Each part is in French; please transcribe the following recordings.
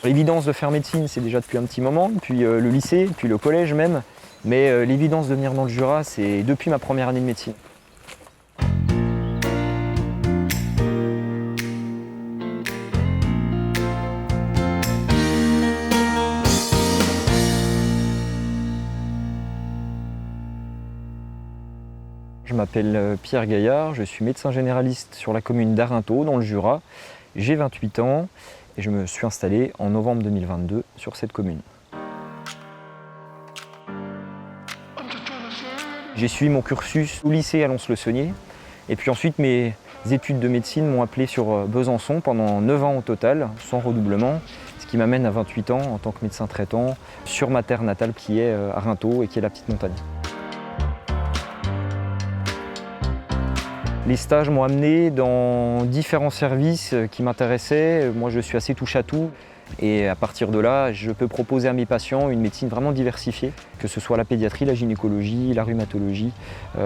L'évidence de faire médecine, c'est déjà depuis un petit moment, puis le lycée, puis le collège même. Mais l'évidence de venir dans le Jura, c'est depuis ma première année de médecine. Je m'appelle Pierre Gaillard, je suis médecin généraliste sur la commune d'Arinthod, dans le Jura. J'ai 28 ans et je me suis installé en novembre 2022 sur cette commune. J'ai suivi mon cursus au lycée à Lons-le-Saunier et puis ensuite mes études de médecine m'ont appelé sur Besançon pendant 9 ans au total, sans redoublement, ce qui m'amène à 28 ans en tant que médecin traitant sur ma terre natale qui est Arinthod et qui est la petite montagne. Les stages m'ont amené dans différents services qui m'intéressaient. Moi, je suis assez touche à tout. Et à partir de là, je peux proposer à mes patients une médecine vraiment diversifiée, que ce soit la pédiatrie, la gynécologie, la rhumatologie,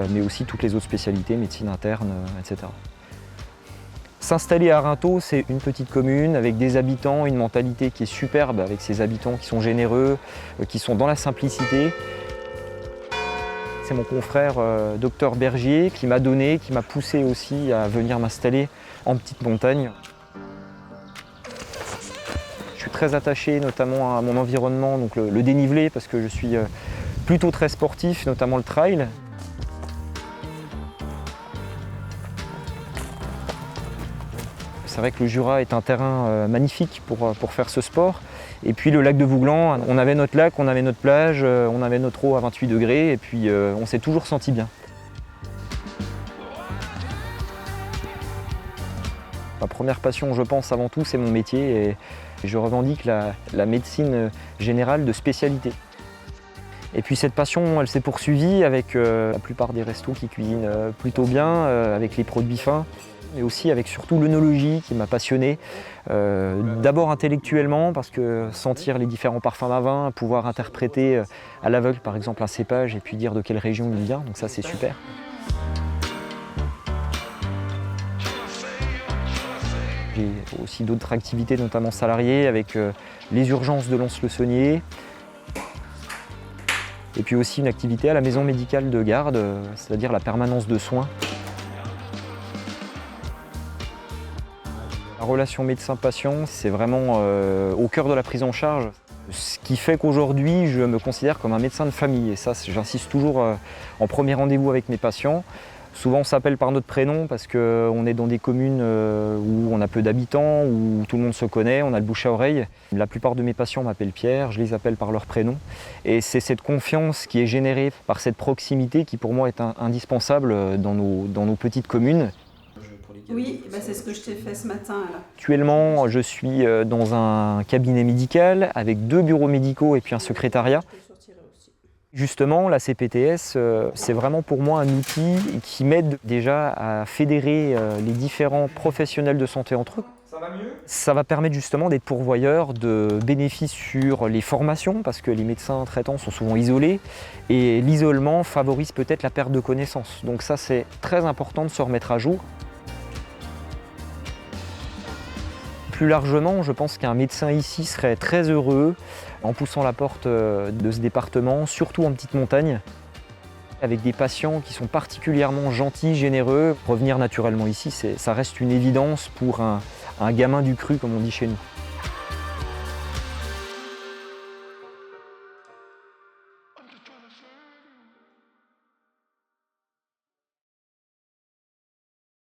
mais aussi toutes les autres spécialités, médecine interne, etc. S'installer à Arinthod, c'est une petite commune avec des habitants, une mentalité qui est superbe, avec ces habitants qui sont généreux, qui sont dans la simplicité. C'est mon confrère docteur Bergier qui m'a donné, qui m'a poussé aussi à venir m'installer en petite montagne. Je suis très attaché notamment à mon environnement, donc le dénivelé, parce que je suis plutôt très sportif, notamment le trail. C'est vrai que le Jura est un terrain magnifique pour faire ce sport. Et puis le lac de Vouglan, on avait notre lac, on avait notre plage, on avait notre eau à 28 degrés et puis on s'est toujours senti bien. Ma première passion, je pense, avant tout, c'est mon métier et je revendique la médecine générale de spécialité. Et puis cette passion, elle s'est poursuivie avec la plupart des restos qui cuisinent plutôt bien, avec les produits fins, mais aussi avec surtout l'œnologie qui m'a passionné. D'abord intellectuellement, parce que sentir les différents parfums d'un vin, pouvoir interpréter à l'aveugle par exemple un cépage et puis dire de quelle région il vient, donc ça c'est super. J'ai aussi d'autres activités, notamment salariées, avec les urgences de Lons-le-Saunier. Et puis aussi une activité à la maison médicale de garde, c'est-à-dire la permanence de soins. La relation médecin-patient, c'est vraiment au cœur de la prise en charge. Ce qui fait qu'aujourd'hui, je me considère comme un médecin de famille. Et ça, j'insiste toujours en premier rendez-vous avec mes patients. Souvent, on s'appelle par notre prénom parce qu'on est dans des communes où on a peu d'habitants, où tout le monde se connaît, on a le bouche à oreille. La plupart de mes patients m'appellent Pierre, je les appelle par leur prénom. Et c'est cette confiance qui est générée par cette proximité qui, pour moi, est indispensable dans nos petites communes. Oui, c'est ce que je t'ai fait ce matin. Là. Actuellement, je suis dans un cabinet médical avec 2 bureaux médicaux et puis un secrétariat. Justement, la CPTS, c'est vraiment pour moi un outil qui m'aide déjà à fédérer les différents professionnels de santé entre eux. Ça va mieux ? Ça va permettre justement d'être pourvoyeur de bénéfices sur les formations, parce que les médecins traitants sont souvent isolés, et l'isolement favorise peut-être la perte de connaissances. Donc ça, c'est très important de se remettre à jour. Plus largement, je pense qu'un médecin ici serait très heureux en poussant la porte de ce département, surtout en petite montagne, avec des patients qui sont particulièrement gentils, généreux. Revenir naturellement ici, ça reste une évidence pour un gamin du cru, comme on dit chez nous.